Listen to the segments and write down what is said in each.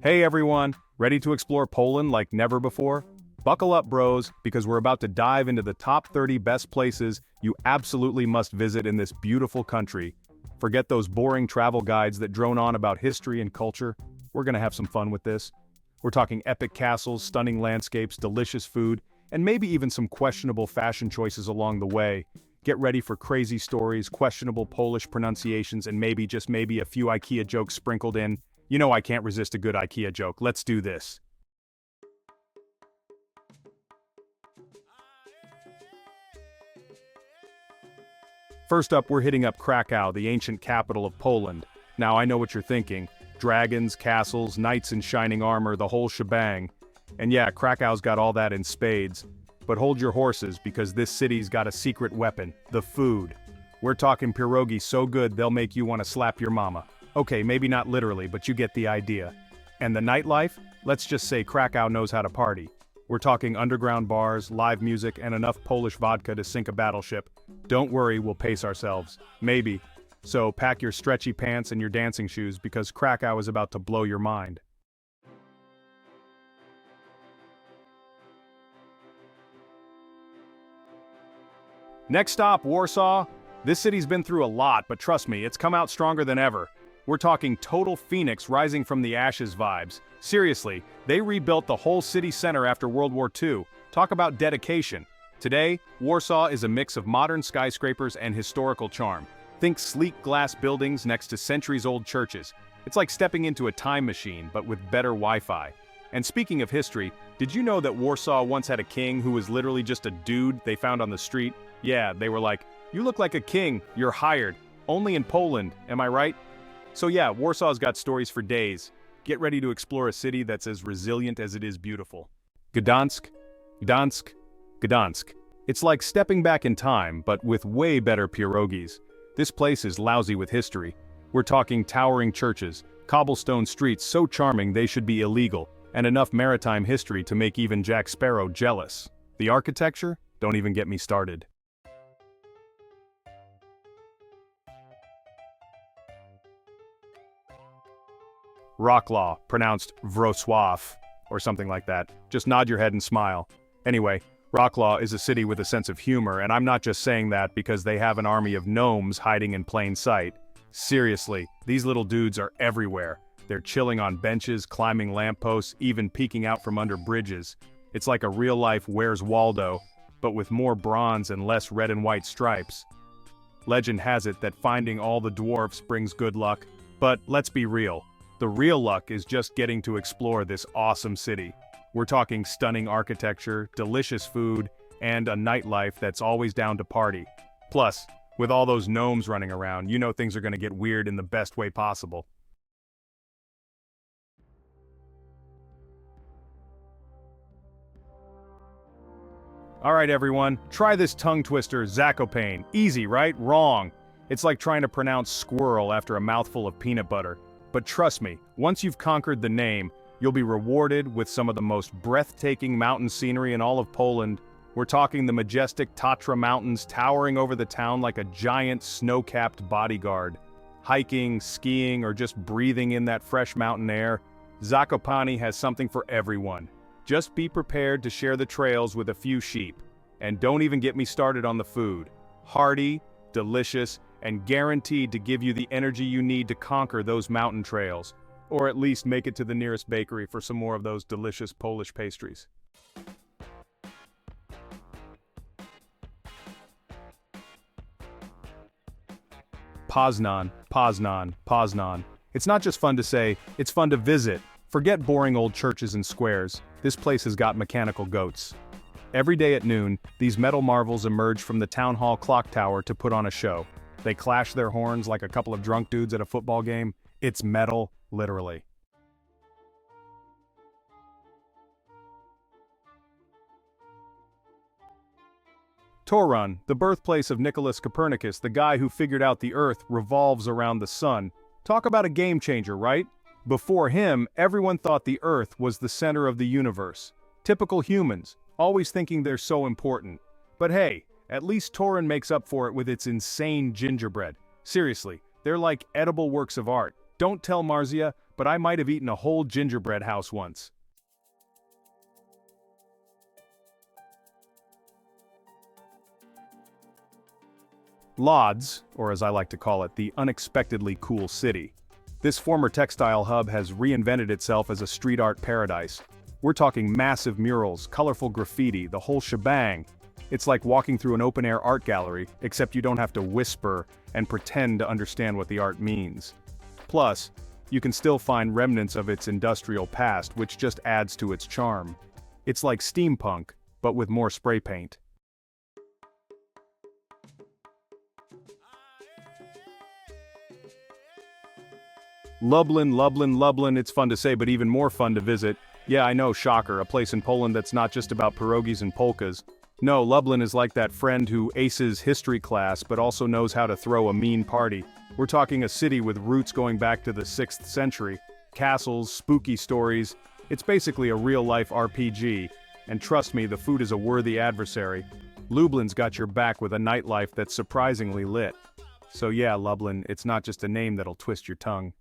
Hey everyone, ready to explore Poland like never before? Buckle up, bros, because we're about to dive into the top 30 best places you absolutely must visit in this beautiful country. Forget those boring travel guides that drone on about history and culture. We're gonna have some fun with this. We're talking epic castles, stunning landscapes, delicious food, and maybe even some questionable fashion choices along the way. Get ready for crazy stories, questionable Polish pronunciations, and maybe, just maybe, a few IKEA jokes sprinkled in. You know I can't resist a good IKEA joke. Let's do this. First up, we're hitting up Krakow, the ancient capital of Poland. Now I know what you're thinking. Dragons, castles, knights in shining armor, the whole shebang. And yeah, Krakow's got all that in spades. But hold your horses, because this city's got a secret weapon, the food. We're talking pierogi so good they'll make you want to slap your mama. Okay, maybe not literally, but you get the idea. And the nightlife? Let's just say Krakow knows how to party. We're talking underground bars, live music, and enough Polish vodka to sink a battleship. Don't worry, we'll pace ourselves. Maybe. So pack your stretchy pants and your dancing shoes, because Krakow is about to blow your mind. Next stop, Warsaw. This city's been through a lot, but trust me, it's come out stronger than ever. We're talking total phoenix rising from the ashes vibes. Seriously, they rebuilt the whole city center after World War II. Talk about dedication. Today, Warsaw is a mix of modern skyscrapers and historical charm. Think sleek glass buildings next to centuries-old churches. It's like stepping into a time machine, but with better Wi-Fi. And speaking of history, did you know that Warsaw once had a king who was literally just a dude they found on the street? Yeah, they were like, "You look like a king, you're hired." Only in Poland, am I right? So yeah, Warsaw's got stories for days. Get ready to explore a city that's as resilient as it is beautiful. Gdańsk, Gdańsk, Gdańsk. It's like stepping back in time, but with way better pierogis. This place is lousy with history. We're talking towering churches, cobblestone streets so charming they should be illegal, and enough maritime history to make even Jack Sparrow jealous. The architecture? Don't even get me started. Wrocław, pronounced Wrocław, or something like that. Just nod your head and smile. Anyway, Wrocław is a city with a sense of humor, and I'm not just saying that because they have an army of gnomes hiding in plain sight. Seriously, these little dudes are everywhere. They're chilling on benches, climbing lampposts, even peeking out from under bridges. It's like a real-life Where's Waldo, but with more bronze and less red and white stripes. Legend has it that finding all the dwarfs brings good luck, but let's be real. The real luck is just getting to explore this awesome city. We're talking stunning architecture, delicious food, and a nightlife that's always down to party. Plus, with all those gnomes running around, you know things are gonna get weird in the best way possible. Alright everyone, try this tongue twister, Zakopane. Easy, right? Wrong. It's like trying to pronounce squirrel after a mouthful of peanut butter. But trust me, once you've conquered the name, you'll be rewarded with some of the most breathtaking mountain scenery in all of Poland. We're talking the majestic Tatra Mountains towering over the town like a giant snow-capped bodyguard. Hiking, skiing, or just breathing in that fresh mountain air, Zakopane has something for everyone. Just be prepared to share the trails with a few sheep. And don't even get me started on the food. Hearty, delicious, and guaranteed to give you the energy you need to conquer those mountain trails, or at least make it to the nearest bakery for some more of those delicious Polish pastries. Poznan, Poznan, Poznan. It's not just fun to say, it's fun to visit. Forget boring old churches and squares. This place has got mechanical goats. Every day at noon, these metal marvels emerge from the town hall clock tower to put on a show. They clash their horns like a couple of drunk dudes at a football game. It's metal, literally. Torun, the birthplace of Nicholas Copernicus, the guy who figured out the Earth revolves around the sun. Talk about a game changer, right? Before him, everyone thought the Earth was the center of the universe. Typical humans, always thinking they're so important. But hey, at least Torun makes up for it with its insane gingerbread. Seriously, they're like edible works of art. Don't tell Marzia, but I might have eaten a whole gingerbread house once. Lodz, or as I like to call it, the unexpectedly cool city. This former textile hub has reinvented itself as a street art paradise. We're talking massive murals, colorful graffiti, the whole shebang. It's like walking through an open-air art gallery, except you don't have to whisper and pretend to understand what the art means. Plus, you can still find remnants of its industrial past, which just adds to its charm. It's like steampunk, but with more spray paint. Lublin, Lublin, Lublin, it's fun to say but even more fun to visit. Yeah, I know, shocker, a place in Poland that's not just about pierogies and polkas. No, Lublin is like that friend who aces history class but also knows how to throw a mean party. We're talking a city with roots going back to the 6th century. Castles, spooky stories. It's basically a real-life RPG. And trust me, the food is a worthy adversary. Lublin's got your back with a nightlife that's surprisingly lit. So yeah, Lublin, it's not just a name that'll twist your tongue.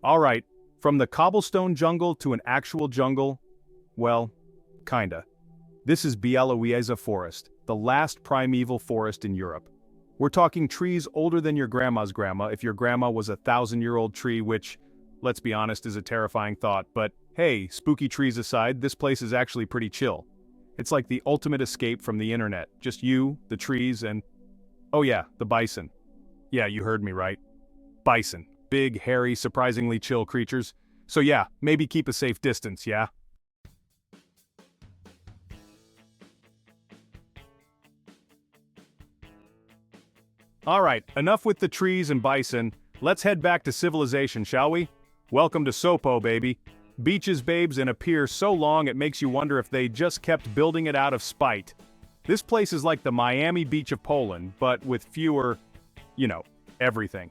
Alright, from the cobblestone jungle to an actual jungle, well, kinda. This is Białowieża Forest, the last primeval forest in Europe. We're talking trees older than your grandma's grandma if your grandma was a 1,000-year-old tree, which, let's be honest, is a terrifying thought, but hey, spooky trees aside, this place is actually pretty chill. It's like the ultimate escape from the internet, just you, the trees, and, oh yeah, the bison. Yeah, you heard me right. Bison. Big, hairy, surprisingly chill creatures. So yeah, maybe keep a safe distance, yeah? Alright, enough with the trees and bison. Let's head back to civilization, shall we? Welcome to Sopo, baby. Beaches, babes, and a pier so long it makes you wonder if they just kept building it out of spite. This place is like the Miami Beach of Poland, but with fewer, everything.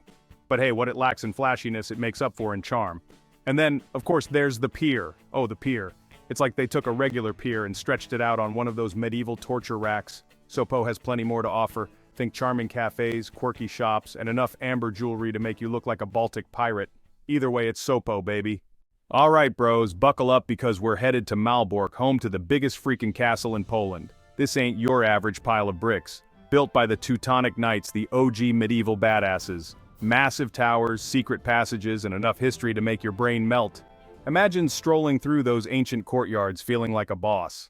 But hey, what it lacks in flashiness, it makes up for in charm. And then, of course, there's the pier. Oh, the pier. It's like they took a regular pier and stretched it out on one of those medieval torture racks. Sopo has plenty more to offer. Think charming cafes, quirky shops, and enough amber jewelry to make you look like a Baltic pirate. Either way, it's Sopo, baby. Alright, bros, buckle up because we're headed to Malbork, home to the biggest freaking castle in Poland. This ain't your average pile of bricks. Built by the Teutonic Knights, the OG medieval badasses. Massive towers, secret passages, and enough history to make your brain melt. Imagine strolling through those ancient courtyards feeling like a boss.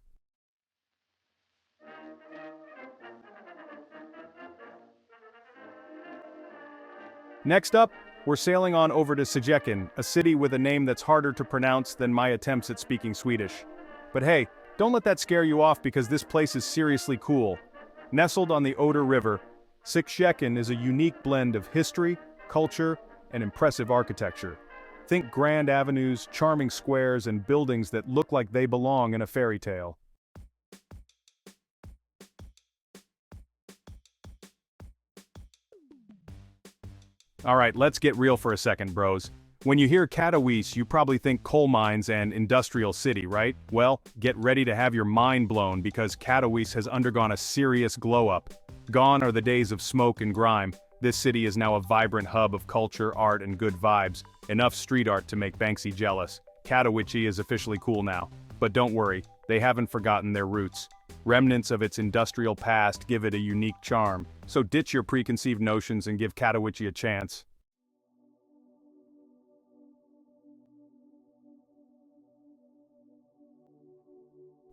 Next up, we're sailing on over to Szczecin, a city with a name that's harder to pronounce than my attempts at speaking Swedish. But hey, don't let that scare you off because this place is seriously cool. Nestled on the Oder River, Szczecin is a unique blend of history, culture, and impressive architecture. Think grand avenues, charming squares, and buildings that look like they belong in a fairy tale. Alright, let's get real for a second, bros. When you hear Katowice, you probably think coal mines and industrial city, right? Well, get ready to have your mind blown because Katowice has undergone a serious glow-up. Gone are the days of smoke and grime. This city is now a vibrant hub of culture, art, and good vibes. Enough street art to make Banksy jealous. Katowice is officially cool now. But don't worry, they haven't forgotten their roots. Remnants of its industrial past give it a unique charm. So ditch your preconceived notions and give Katowice a chance.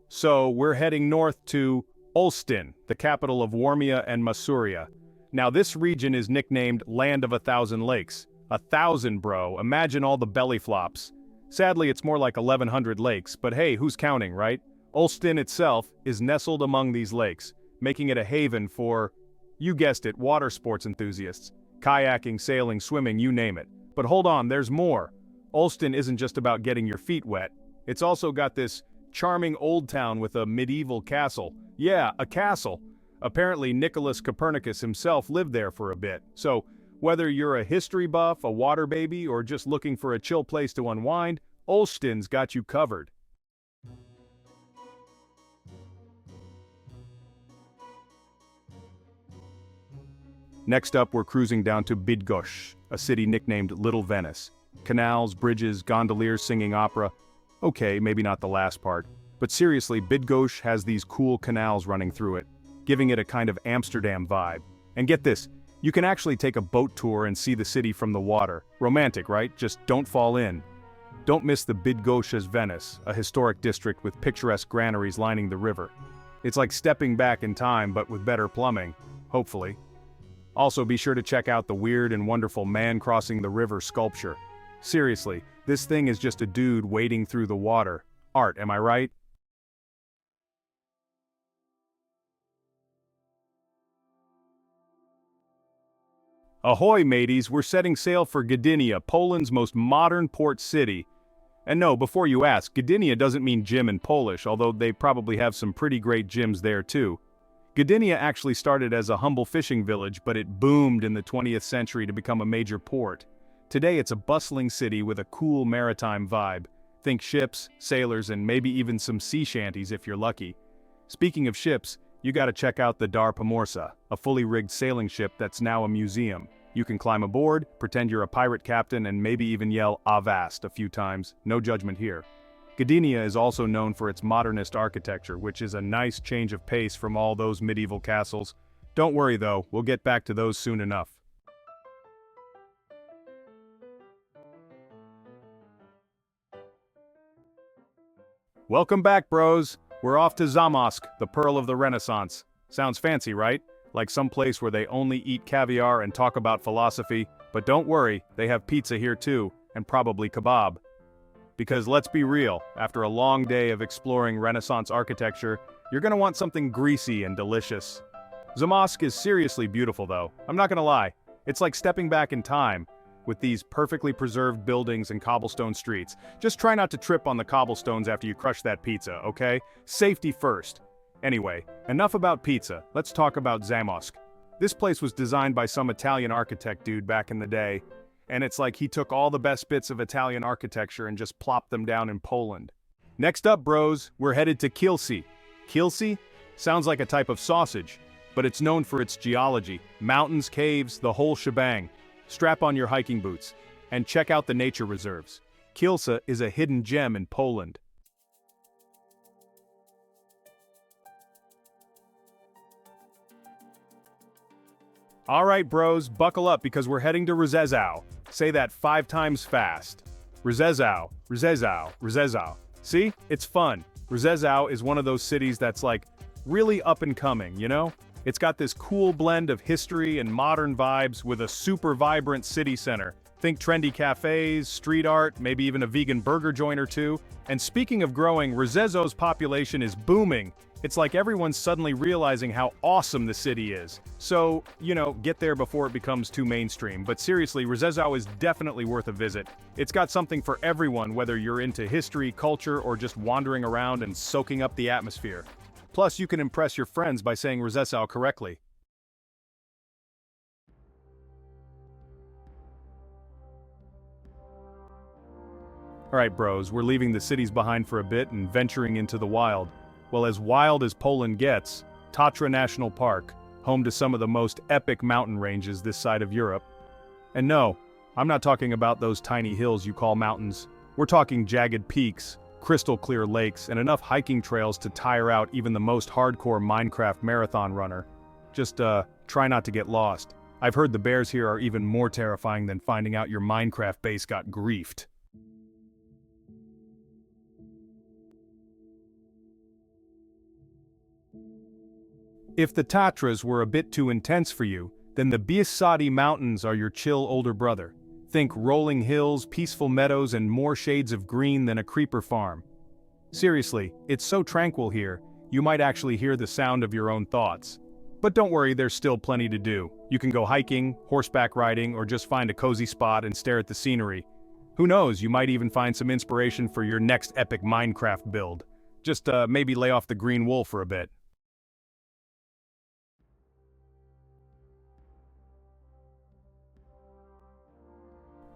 So we're heading north to Olsztyn, the capital of Warmia and Masuria. Now this region is nicknamed Land of 1,000 Lakes. 1,000, bro, imagine all the belly flops. Sadly, it's more like 1,100 lakes, but hey, who's counting, right? Olsztyn itself is nestled among these lakes, making it a haven for, you guessed it, water sports enthusiasts. Kayaking, sailing, swimming, you name it. But hold on, there's more. Olsztyn isn't just about getting your feet wet. It's also got this charming old town with a medieval castle. Yeah, a castle. Apparently Nicholas Copernicus himself lived there for a bit. So, whether you're a history buff, a water baby, or just looking for a chill place to unwind, Olsztyn's got you covered. Next up, we're cruising down to Bydgoszcz, a city nicknamed Little Venice. Canals, bridges, gondoliers singing opera. Okay, maybe not the last part. But seriously, Bydgoszcz has these cool canals running through it, giving it a kind of Amsterdam vibe. And get this, you can actually take a boat tour and see the city from the water. Romantic, right? Just don't fall in. Don't miss the Bydgoszcz Venice, a historic district with picturesque granaries lining the river. It's like stepping back in time, but with better plumbing, hopefully. Also, be sure to check out the weird and wonderful man crossing the river sculpture. Seriously, this thing is just a dude wading through the water. Art, am I right? Ahoy, mateys, we're setting sail for Gdynia, Poland's most modern port city. And no, before you ask, Gdynia doesn't mean gym in Polish, although they probably have some pretty great gyms there too. Gdynia actually started as a humble fishing village, but it boomed in the 20th century to become a major port. Today it's a bustling city with a cool maritime vibe. Think ships, sailors, and maybe even some sea shanties if you're lucky. Speaking of ships, you gotta check out the Dar Pomorza, a fully rigged sailing ship that's now a museum. You can climb aboard, pretend you're a pirate captain, and maybe even yell "Avast" a few times, no judgment here. Gdynia is also known for its modernist architecture, which is a nice change of pace from all those medieval castles. Don't worry though, we'll get back to those soon enough. Welcome back, bros! We're off to Zamość, the Pearl of the Renaissance. Sounds fancy, right? Like some place where they only eat caviar and talk about philosophy, but don't worry, they have pizza here too, and probably kebab. Because let's be real, after a long day of exploring Renaissance architecture, you're gonna want something greasy and delicious. Zamość is seriously beautiful though, I'm not gonna lie. It's like stepping back in time, with these perfectly preserved buildings and cobblestone streets. Just try not to trip on the cobblestones after you crush that pizza, okay? Safety first. Anyway, enough about pizza, let's talk about Zamość. This place was designed by some Italian architect dude back in the day, and it's like he took all the best bits of Italian architecture and just plopped them down in Poland. Next up, bros, we're headed to Kielce. Kielce? Sounds like a type of sausage, but it's known for its geology, mountains, caves, the whole shebang. Strap on your hiking boots, and check out the nature reserves. Kielce is a hidden gem in Poland. Alright bros, buckle up because we're heading to Rzeszów. Say that 5 times fast. Rzeszów, Rzeszów, Rzeszów. See? It's fun. Rzeszów is one of those cities that's like, really up and coming, you know? It's got this cool blend of history and modern vibes with a super vibrant city center. Think trendy cafes, street art, maybe even a vegan burger joint or two. And speaking of growing, Rzeszów's population is booming. It's like everyone's suddenly realizing how awesome the city is. So, you know, get there before it becomes too mainstream. But seriously, Rzeszów is definitely worth a visit. It's got something for everyone, whether you're into history, culture, or just wandering around and soaking up the atmosphere. Plus, you can impress your friends by saying Rzeszów correctly. Alright bros, we're leaving the cities behind for a bit and venturing into the wild. Well, as wild as Poland gets, Tatra National Park, home to some of the most epic mountain ranges this side of Europe. And no, I'm not talking about those tiny hills you call mountains. We're talking jagged peaks, crystal clear lakes, and enough hiking trails to tire out even the most hardcore Minecraft marathon runner. Just, try not to get lost. I've heard the bears here are even more terrifying than finding out your Minecraft base got griefed. If the Tatras were a bit too intense for you, then the Bieszczady Mountains are your chill older brother. Think rolling hills, peaceful meadows, and more shades of green than a creeper farm. Seriously, it's so tranquil here, you might actually hear the sound of your own thoughts. But don't worry, there's still plenty to do. You can go hiking, horseback riding, or just find a cozy spot and stare at the scenery. Who knows, you might even find some inspiration for your next epic Minecraft build. Just maybe lay off the green wool for a bit.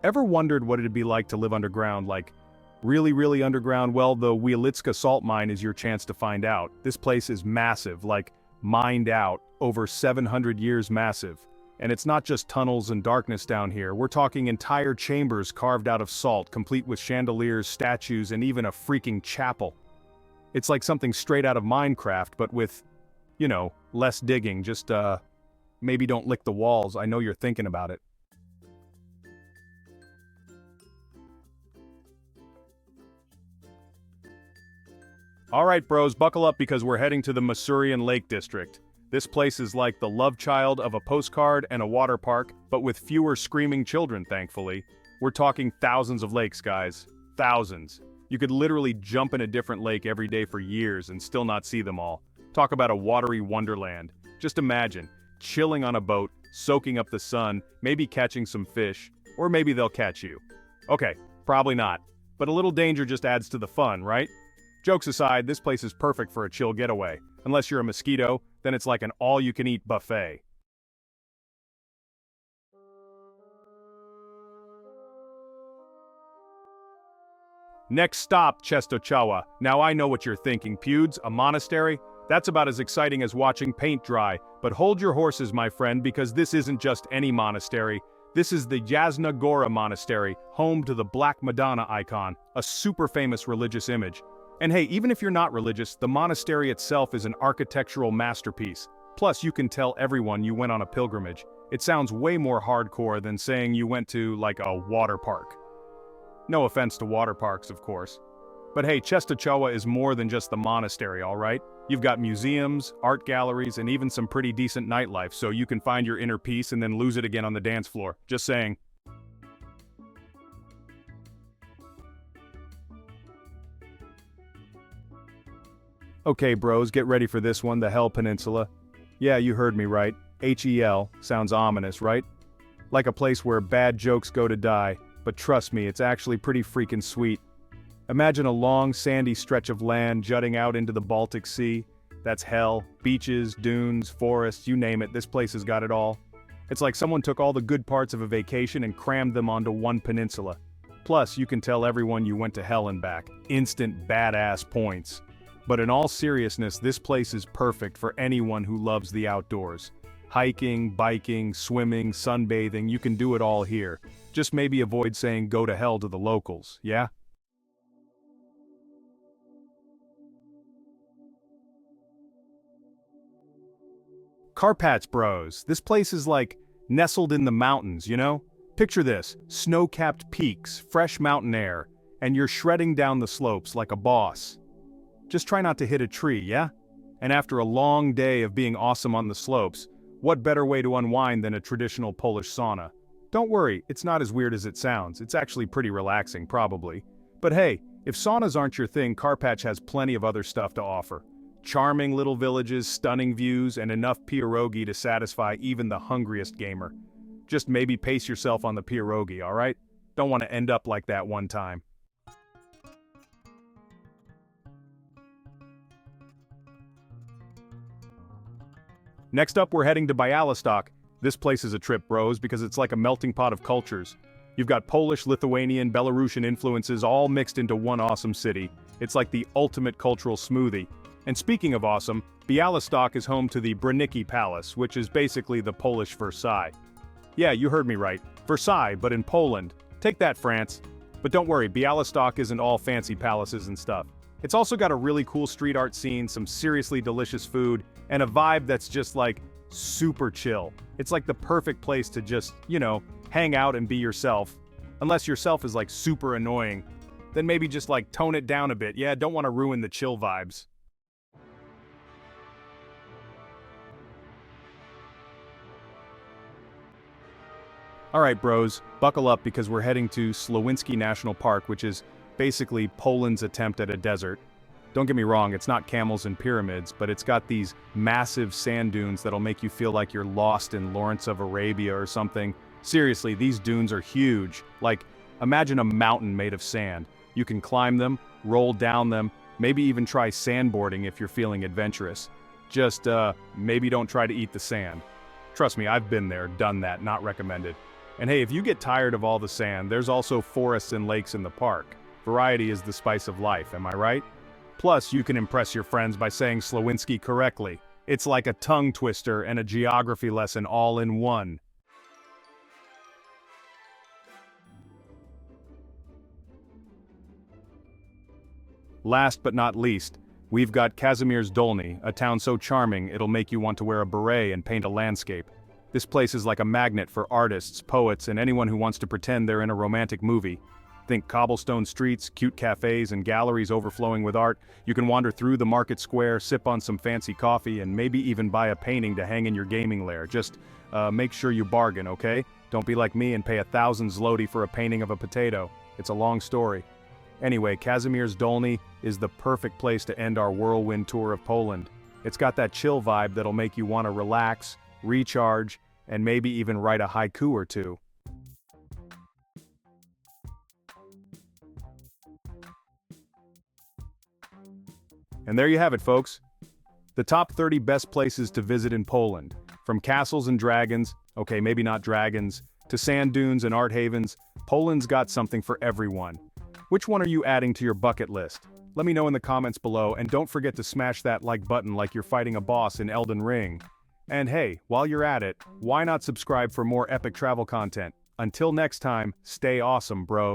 Ever wondered what it'd be like to live underground, like really underground? Well, the Wieliczka salt mine is your chance to find out. This place is massive, like mined out, over 700 years massive. And it's not just tunnels and darkness down here, we're talking entire chambers carved out of salt, complete with chandeliers, statues, and even a freaking chapel. It's like something straight out of Minecraft, but with, less digging, just, maybe don't lick the walls, I know you're thinking about it. Alright bros, buckle up because we're heading to the Masurian Lake District. This place is like the love child of a postcard and a water park, but with fewer screaming children, thankfully. We're talking thousands of lakes, guys. Thousands. You could literally jump in a different lake every day for years and still not see them all. Talk about a watery wonderland. Just imagine, chilling on a boat, soaking up the sun, maybe catching some fish, or maybe they'll catch you. Okay, probably not. But a little danger just adds to the fun, right? Jokes aside, this place is perfect for a chill getaway. Unless you're a mosquito, then it's like an all-you-can-eat buffet. Next stop, Częstochowa. Now I know what you're thinking, Pewds, a monastery? That's about as exciting as watching paint dry, but hold your horses, my friend, because this isn't just any monastery. This is the Jasna Gora Monastery, home to the Black Madonna icon, a super famous religious image. And hey, even if you're not religious, the monastery itself is an architectural masterpiece. Plus, you can tell everyone you went on a pilgrimage. It sounds way more hardcore than saying you went to, like, a water park. No offense to water parks, of course. But hey, Częstochowa is more than just the monastery, alright? You've got museums, art galleries, and even some pretty decent nightlife, so you can find your inner peace and then lose it again on the dance floor. Just saying. Okay bros, get ready for this one, the Hell Peninsula. Yeah, you heard me right. H-E-L, sounds ominous, right? Like a place where bad jokes go to die, but trust me, it's actually pretty freaking sweet. Imagine a long, sandy stretch of land jutting out into the Baltic Sea. That's hell, beaches, dunes, forests, you name it, this place has got it all. It's like someone took all the good parts of a vacation and crammed them onto one peninsula. Plus, you can tell everyone you went to hell and back. Instant badass points. But in all seriousness, this place is perfect for anyone who loves the outdoors. Hiking, biking, swimming, sunbathing, you can do it all here. Just maybe avoid saying go to hell to the locals, yeah? Carpats bros, this place is like nestled in the mountains, you know? Picture this, snow-capped peaks, fresh mountain air, and you're shredding down the slopes like a boss. Just try not to hit a tree, yeah? And after a long day of being awesome on the slopes, what better way to unwind than a traditional Polish sauna? Don't worry, it's not as weird as it sounds, it's actually pretty relaxing, probably. But hey, if saunas aren't your thing, Karpacz has plenty of other stuff to offer. Charming little villages, stunning views, and enough pierogi to satisfy even the hungriest gamer. Just maybe pace yourself on the pierogi, alright? Don't want to end up like that one time. Next up, we're heading to Bialystok. This place is a trip, bros, because it's like a melting pot of cultures. You've got Polish, Lithuanian, Belarusian influences all mixed into one awesome city. It's like the ultimate cultural smoothie. And speaking of awesome, Bialystok is home to the Branicki Palace, which is basically the Polish Versailles. Yeah, you heard me right. Versailles, but in Poland. Take that, France. But don't worry, Bialystok isn't all fancy palaces and stuff. It's also got a really cool street art scene, some seriously delicious food, and a vibe that's just like super chill. It's like the perfect place to just, hang out and be yourself. Unless yourself is like super annoying, then maybe just like tone it down a bit. Yeah, don't want to ruin the chill vibes. Alright bros, buckle up because we're heading to Słowinski National Park, which is basically Poland's attempt at a desert. Don't get me wrong, it's not camels and pyramids, but it's got these massive sand dunes that'll make you feel like you're lost in Lawrence of Arabia or something. Seriously, these dunes are huge. Like, imagine a mountain made of sand. You can climb them, roll down them, maybe even try sandboarding if you're feeling adventurous. Just, maybe don't try to eat the sand. Trust me, I've been there, done that, not recommended. And hey, if you get tired of all the sand, there's also forests and lakes in the park. Variety is the spice of life, am I right? Plus, you can impress your friends by saying Słowinski correctly. It's like a tongue twister and a geography lesson all in one. Last but not least, we've got Kazimierz Dolny, a town so charming it'll make you want to wear a beret and paint a landscape. This place is like a magnet for artists, poets, and anyone who wants to pretend they're in a romantic movie. Think cobblestone streets, cute cafes, and galleries overflowing with art. You can wander through the market square, sip on some fancy coffee, and maybe even buy a painting to hang in your gaming lair. Just make sure you bargain, okay? Don't be like me and pay 1,000 zloty for a painting of a potato. It's a long story. Anyway, Kazimierz Dolny is the perfect place to end our whirlwind tour of Poland. It's got that chill vibe that'll make you want to relax, recharge, and maybe even write a haiku or two. And there you have it, folks. The top 30 best places to visit in Poland. From castles and dragons, okay, maybe not dragons, to sand dunes and art havens, Poland's got something for everyone. Which one are you adding to your bucket list? Let me know in the comments below, and don't forget to smash that like button like you're fighting a boss in Elden Ring. And hey, while you're at it, why not subscribe for more epic travel content? Until next time, stay awesome, bro.